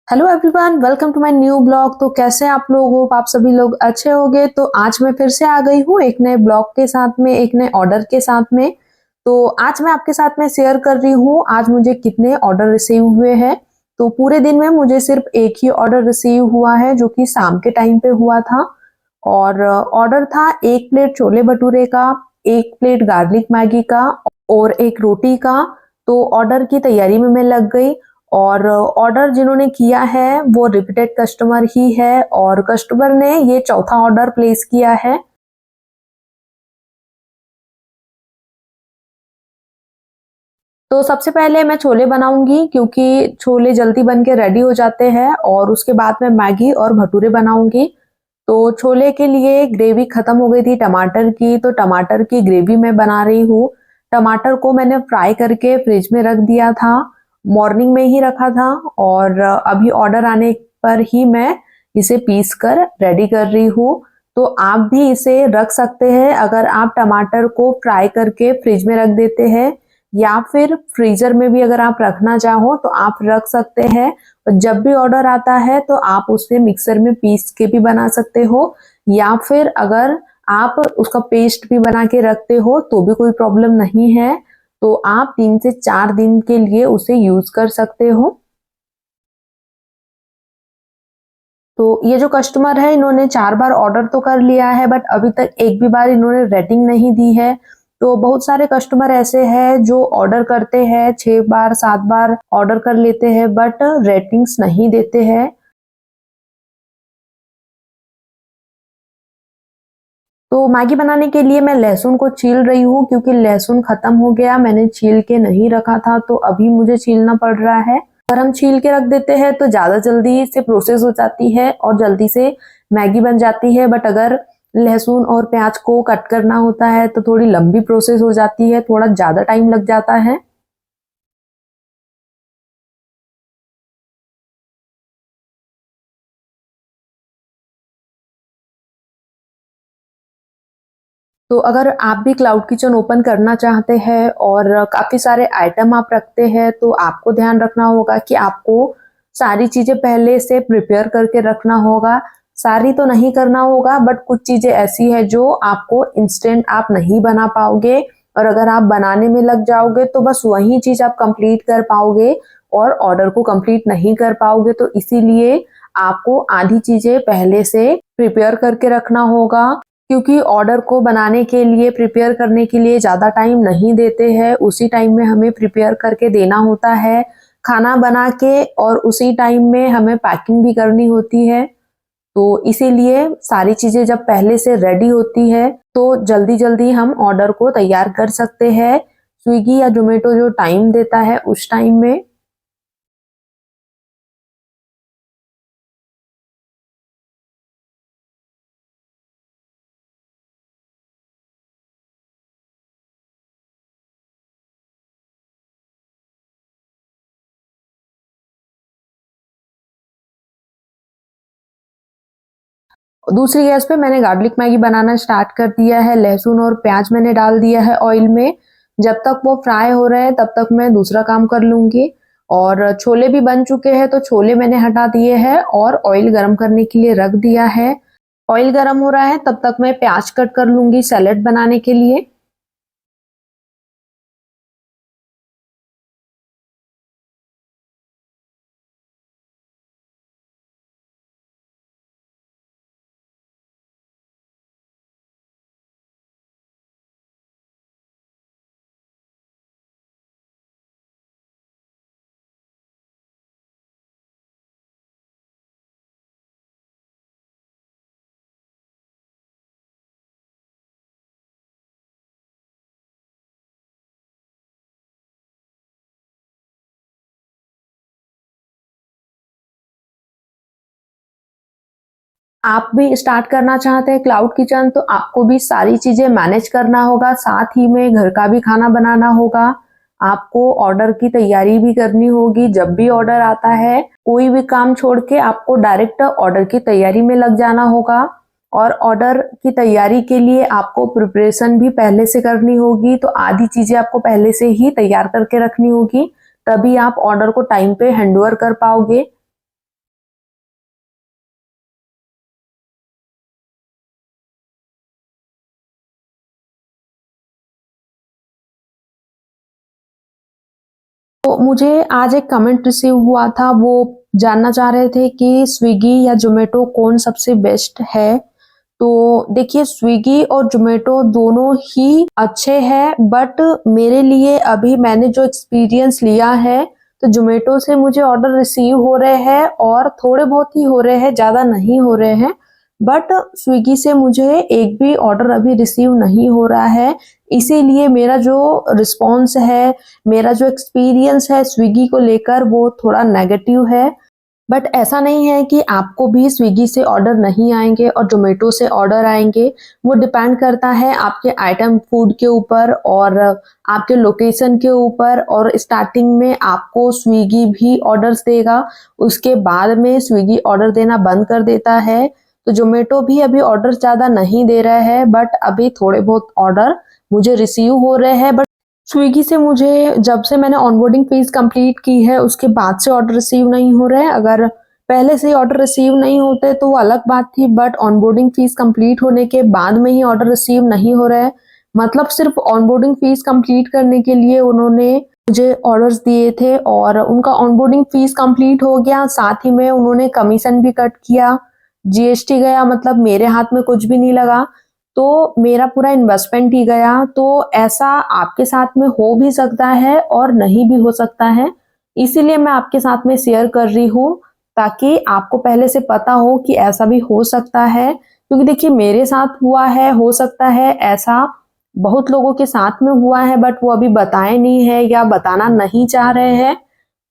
Hello everyone, welcome to my new blog. तो कैसे हैं आप लोग? होप आप सभी लोग अच्छे होंगे। तो आज मैं फिर से आ गई हूँ एक नए ब्लॉग के साथ में, एक नए ऑर्डर के साथ में। तो आज मैं आपके साथ में शेयर कर रही हूँ आज मुझे कितने ऑर्डर रिसीव हुए हैं। तो पूरे दिन में मुझे सिर्फ एक ही ऑर्डर रिसीव हुआ है जो कि शाम के टाइम पे हुआ था। और ऑर्डर था 1 प्लेट छोले भटूरे का, 1 प्लेट गार्लिक मैगी का और 1 रोटी का। तो ऑर्डर की तैयारी में मैं लग गई। और ऑर्डर जिन्होंने किया है वो रिपीटेड कस्टमर ही है और कस्टमर ने ये चौथा ऑर्डर प्लेस किया है। तो सबसे पहले मैं छोले बनाऊंगी क्योंकि छोले जल्दी बन के रेडी हो जाते हैं और उसके बाद मैं मैगी और भटूरे बनाऊंगी। तो छोले के लिए ग्रेवी खत्म हो गई थी टमाटर की, तो टमाटर की ग्रेवी मैं बना रही हूँ। टमाटर को मैंने फ्राई करके फ्रिज में रख दिया था, मॉर्निंग में ही रखा था। और अभी ऑर्डर आने पर ही मैं इसे पीस कर रेडी कर रही हूँ। तो आप भी इसे रख सकते हैं अगर आप टमाटर को फ्राई करके फ्रिज में रख देते हैं, या फिर फ्रीजर में भी अगर आप रखना चाहो तो आप रख सकते हैं। और जब भी ऑर्डर आता है तो आप उसे मिक्सर में पीस के भी बना सकते हो, या फिर अगर आप उसका पेस्ट भी बना के रखते हो तो भी कोई प्रॉब्लम नहीं है। तो आप 3 से 4 दिन के लिए उसे यूज कर सकते हो। तो ये जो कस्टमर है इन्होंने 4 बार ऑर्डर तो कर लिया है, बट अभी तक एक भी बार इन्होंने रेटिंग नहीं दी है। तो बहुत सारे कस्टमर ऐसे हैं जो ऑर्डर करते हैं 6 बार 7 बार ऑर्डर कर लेते हैं बट रेटिंग्स नहीं देते हैं। तो मैगी बनाने के लिए मैं लहसुन को छील रही हूँ क्योंकि लहसुन खत्म हो गया, मैंने छील के नहीं रखा था तो अभी मुझे छीलना पड़ रहा है। अगर हम छील के रख देते हैं तो ज़्यादा जल्दी से प्रोसेस हो जाती है और जल्दी से मैगी बन जाती है। बट अगर लहसुन और प्याज को कट करना होता है तो थोड़ी लंबी प्रोसेस हो जाती है, थोड़ा ज़्यादा टाइम लग जाता है। तो अगर आप भी क्लाउड किचन ओपन करना चाहते हैं और काफ़ी सारे आइटम आप रखते हैं तो आपको ध्यान रखना होगा कि आपको सारी चीज़ें पहले से प्रिपेयर करके रखना होगा। सारी तो नहीं करना होगा बट कुछ चीज़ें ऐसी है जो आपको इंस्टेंट आप नहीं बना पाओगे, और अगर आप बनाने में लग जाओगे तो बस वही चीज़ आप कंप्लीट कर पाओगे और ऑर्डर को कंप्लीट नहीं कर पाओगे। तो इसीलिए आपको आधी चीज़ें पहले से प्रिपेयर करके रखना होगा, क्योंकि ऑर्डर को बनाने के लिए प्रिपेयर करने के लिए ज़्यादा टाइम नहीं देते हैं, उसी टाइम में हमें प्रिपेयर करके देना होता है खाना बना के, और उसी टाइम में हमें पैकिंग भी करनी होती है। तो इसीलिए सारी चीज़ें जब पहले से रेडी होती है तो जल्दी जल्दी हम ऑर्डर को तैयार कर सकते हैं स्विगी या जोमेटो जो टाइम देता है उस टाइम में। दूसरी गैस पे मैंने गार्लिक मैगी बनाना स्टार्ट कर दिया है। लहसुन और प्याज मैंने डाल दिया है ऑयल में। जब तक वो फ्राई हो रहे हैं तब तक मैं दूसरा काम कर लूंगी। और छोले भी बन चुके हैं तो छोले मैंने हटा दिए हैं और ऑयल गरम करने के लिए रख दिया है। ऑयल गरम हो रहा है तब तक मैं प्याज कट कर लूंगी सैलेड बनाने के लिए। आप भी स्टार्ट करना चाहते हैं क्लाउड किचन तो आपको भी सारी चीजें मैनेज करना होगा, साथ ही में घर का भी खाना बनाना होगा। आपको ऑर्डर की तैयारी भी करनी होगी। जब भी ऑर्डर आता है कोई भी काम छोड़ के आपको डायरेक्ट ऑर्डर की तैयारी में लग जाना होगा। और ऑर्डर की तैयारी के लिए आपको प्रिपरेशन भी पहले से करनी होगी, तो आधी चीजें आपको पहले से ही तैयार करके रखनी होगी, तभी आप ऑर्डर को टाइम पे हैंडओवर कर पाओगे। तो मुझे आज एक कमेंट रिसीव हुआ था, वो जानना चाह रहे थे कि स्विगी या ज़ोमैटो कौन सबसे बेस्ट है। तो देखिए, स्विगी और ज़ोमैटो दोनों ही अच्छे हैं, बट मेरे लिए अभी मैंने जो एक्सपीरियंस लिया है, तो ज़ोमैटो से मुझे ऑर्डर रिसीव हो रहे हैं और थोड़े बहुत ही हो रहे हैं, ज़्यादा नहीं हो रहे हैं। बट स्विगी से मुझे एक भी ऑर्डर अभी रिसीव नहीं हो रहा है। इसीलिए मेरा जो रिस्पॉन्स है, मेरा जो एक्सपीरियंस है स्विगी को लेकर, वो थोड़ा नेगेटिव है। बट ऐसा नहीं है कि आपको भी स्विगी से ऑर्डर नहीं आएँगे और ज़ोमैटो से ऑर्डर आएँगे। वो डिपेंड करता है आपके आइटम फूड के ऊपर और आपके लोकेशन के ऊपर, और स्टार्टिंग में आपको स्विगी भी ऑर्डर्स देगा, उसके बाद में स्विगी ऑर्डर देना बंद कर देता है। तो ज़ोमैटो भी अभी ऑर्डर ज़्यादा नहीं दे रहा है, बट अभी थोड़े बहुत ऑर्डर मुझे रिसीव हो रहे हैं। बट स्विगी से मुझे जब से मैंने ऑनबोर्डिंग फ़ीस कंप्लीट की है, उसके बाद से ऑर्डर रिसीव नहीं हो रहे हैं। अगर पहले से ही ऑर्डर रिसीव नहीं होते तो वो अलग बात थी, बट ऑनबोर्डिंग फ़ीस कंप्लीट होने के बाद में ही ऑर्डर रिसीव नहीं हो रहे हैं। मतलब सिर्फ़ ऑनबोर्डिंग फ़ीस कंप्लीट करने के लिए उन्होंने मुझे ऑर्डर्स दिए थे और उनका ऑनबोर्डिंग फ़ीस कंप्लीट हो गया, साथ ही में उन्होंने कमीशन भी कट किया, जीएसटी गया, मतलब मेरे हाथ में कुछ भी नहीं लगा। तो मेरा पूरा इन्वेस्टमेंट ही गया। तो ऐसा आपके साथ में हो भी सकता है और नहीं भी हो सकता है। इसीलिए मैं आपके साथ में शेयर कर रही हूँ, ताकि आपको पहले से पता हो कि ऐसा भी हो सकता है। क्योंकि देखिए, मेरे साथ हुआ है, हो सकता है ऐसा बहुत लोगों के साथ में हुआ है, बट वो अभी बताए नहीं है या बताना नहीं चाह रहे हैं।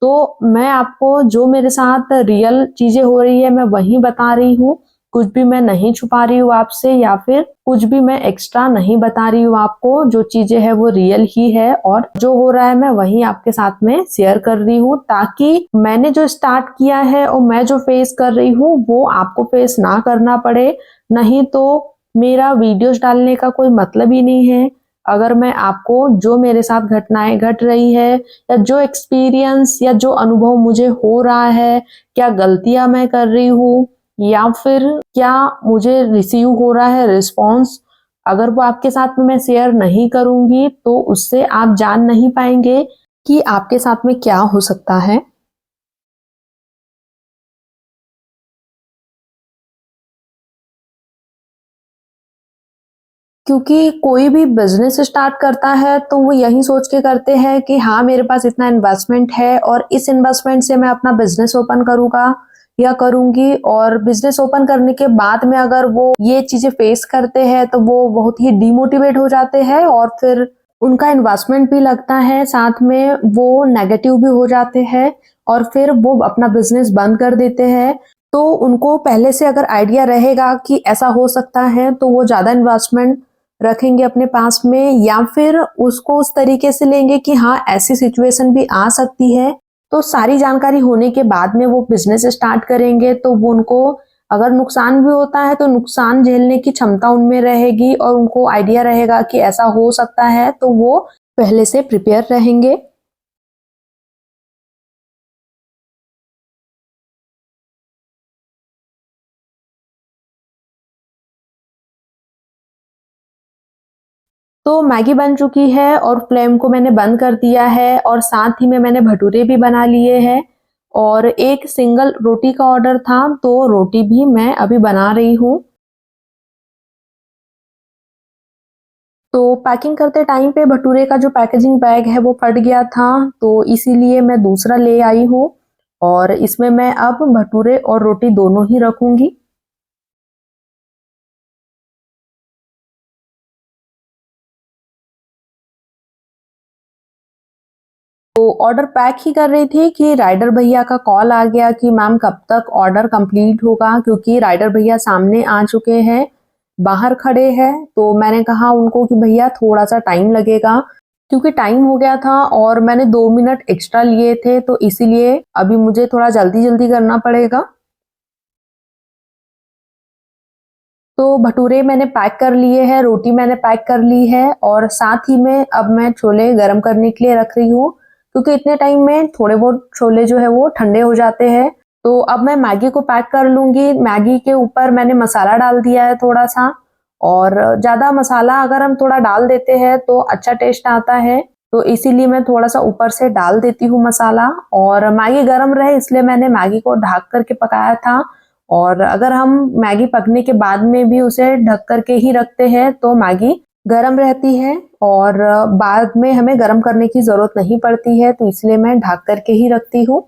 तो मैं आपको जो मेरे साथ रियल चीज़ें हो रही है, मैं वही बता रही हूँ। कुछ भी मैं नहीं छुपा रही हूँ आपसे, या फिर कुछ भी मैं एक्स्ट्रा नहीं बता रही हूँ आपको। जो चीज़ें हैं वो रियल ही है, और जो हो रहा है मैं वही आपके साथ में शेयर कर रही हूँ, ताकि मैंने जो स्टार्ट किया है और मैं जो फेस कर रही हूँ वो आपको फेस ना करना पड़े। नहीं तो मेरा वीडियोज़ डालने का कोई मतलब ही नहीं है। अगर मैं आपको जो मेरे साथ घटनाएँ घट रही है, या जो एक्सपीरियंस या जो अनुभव मुझे हो रहा है, क्या गलतियाँ मैं कर रही हूँ, या फिर क्या मुझे रिसीव हो रहा है रिस्पॉन्स, अगर वो आपके साथ में मैं शेयर नहीं करूँगी, तो उससे आप जान नहीं पाएँगे कि आपके साथ में क्या हो सकता है। क्योंकि कोई भी बिज़नेस स्टार्ट करता है तो वो यही सोच के करते हैं कि हाँ, मेरे पास इतना इन्वेस्टमेंट है और इस इन्वेस्टमेंट से मैं अपना बिज़नेस ओपन करूँगा या करूँगी, और बिज़नेस ओपन करने के बाद में अगर वो ये चीज़ें फेस करते हैं तो वो बहुत ही डिमोटिवेट हो जाते हैं, और फिर उनका इन्वेस्टमेंट भी लगता है, साथ में वो नेगेटिव भी हो जाते हैं, और फिर वो अपना बिज़नेस बंद कर देते हैं। तो उनको पहले से अगर आइडिया रहेगा कि ऐसा हो सकता है, तो वो ज़्यादा इन्वेस्टमेंट रखेंगे अपने पास में, या फिर उसको उस तरीके से लेंगे कि हाँ, ऐसी सिचुएशन भी आ सकती है। तो सारी जानकारी होने के बाद में वो बिज़नेस स्टार्ट करेंगे, तो वो उनको अगर नुकसान भी होता है तो नुकसान झेलने की क्षमता उनमें रहेगी, और उनको आइडिया रहेगा कि ऐसा हो सकता है, तो वो पहले से प्रिपेयर रहेंगे। तो मैगी बन चुकी है और फ्लेम को मैंने बंद कर दिया है, और साथ ही में मैंने भटूरे भी बना लिए हैं, और एक सिंगल रोटी का ऑर्डर था, तो रोटी भी मैं अभी बना रही हूँ। तो पैकिंग करते टाइम पे भटूरे का जो पैकेजिंग बैग है वो फट गया था, तो इसीलिए मैं दूसरा ले आई हूँ, और इसमें मैं अब भटूरे और रोटी दोनों ही रखूँगी। तो ऑर्डर पैक ही कर रही थी कि राइडर भैया का कॉल आ गया कि मैम कब तक ऑर्डर कंप्लीट होगा, क्योंकि राइडर भैया सामने आ चुके हैं, बाहर खड़े हैं। तो मैंने कहा उनको कि भैया थोड़ा सा टाइम लगेगा, क्योंकि टाइम हो गया था और मैंने 2 मिनट एक्स्ट्रा लिए थे, तो इसीलिए अभी मुझे थोड़ा जल्दी-जल्दी करना पड़ेगा। तो भटूरे मैंने पैक कर लिए हैं, रोटी मैंने पैक कर ली है, और साथ ही में अब मैं छोले गरम करने के लिए रख रही हूँ, क्योंकि इतने टाइम में थोड़े बहुत छोले जो है वो ठंडे हो जाते हैं। तो अब मैं मैगी को पैक कर लूँगी। मैगी के ऊपर मैंने मसाला डाल दिया है थोड़ा-सा, और ज़्यादा मसाला अगर हम थोड़ा डाल देते हैं तो अच्छा टेस्ट आता है। तो इसीलिए मैं थोड़ा सा ऊपर से डाल देती हूँ मसाला। और मैगी गर्म रहे इसलिए मैंने मैगी को ढक करके पकाया था। और अगर हम मैगी पकने के बाद में भी उसे ढक करके ही रखते हैं तो मैगी गर्म रहती है और बाद में हमें गर्म करने की ज़रूरत नहीं पड़ती है, तो इसलिए मैं ढक करके ही रखती हूँ।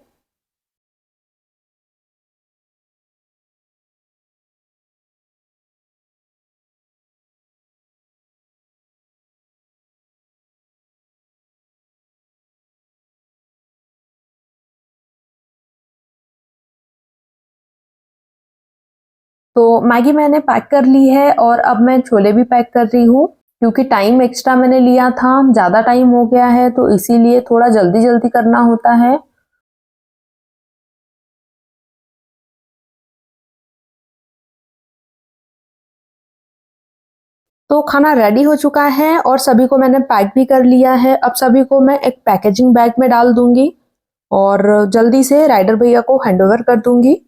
तो मैगी मैंने पैक कर ली है और अब मैं छोले भी पैक कर रही हूँ, क्योंकि टाइम एक्स्ट्रा मैंने लिया था, ज़्यादा टाइम हो गया है तो इसीलिए थोड़ा जल्दी-जल्दी करना होता है। तो खाना रेडी हो चुका है और सभी को मैंने पैक भी कर लिया है। अब सभी को मैं एक पैकेजिंग बैग में डाल दूँगी और जल्दी से राइडर भैया को हैंडओवर कर दूँगी।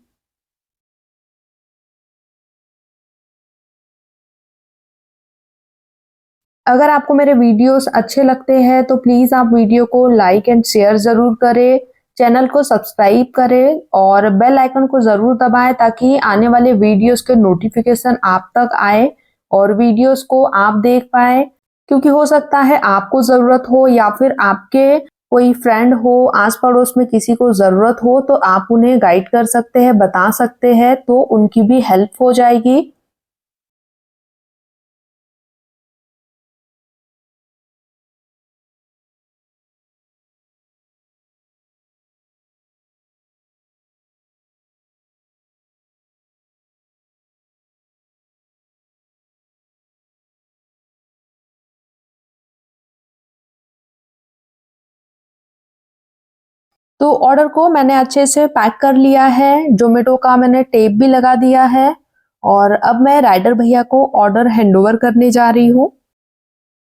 अगर आपको मेरे वीडियोस अच्छे लगते हैं तो प्लीज़ आप वीडियो को लाइक एंड शेयर ज़रूर करें, चैनल को सब्सक्राइब करें और बेल आइकन को ज़रूर दबाएं ताकि आने वाले वीडियोस के नोटिफिकेशन आप तक आए और वीडियोस को आप देख पाएँ। क्योंकि हो सकता है आपको ज़रूरत हो या फिर आपके कोई फ्रेंड हो, आस-पड़ोस में किसी को ज़रूरत हो तो आप उन्हें गाइड कर सकते हैं, बता सकते हैं, तो उनकी भी हेल्प हो जाएगी। तो ऑर्डर को मैंने अच्छे से पैक कर लिया है, ज़ोमैटो का मैंने टेप भी लगा दिया है और अब मैं राइडर भैया को ऑर्डर हैंडओवर करने जा रही हूँ।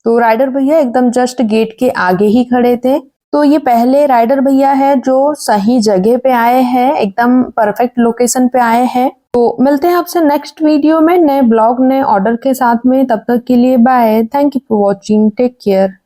तो राइडर भैया एकदम जस्ट गेट के आगे ही खड़े थे। तो ये पहले राइडर भैया है जो सही जगह पे आए हैं, एकदम परफेक्ट लोकेशन पे आए हैं। तो मिलते हैं आपसे नेक्स्ट वीडियो में नए ब्लॉग, नए ऑर्डर के साथ में। तब तक के लिए bye. Thank you for watching. Take care.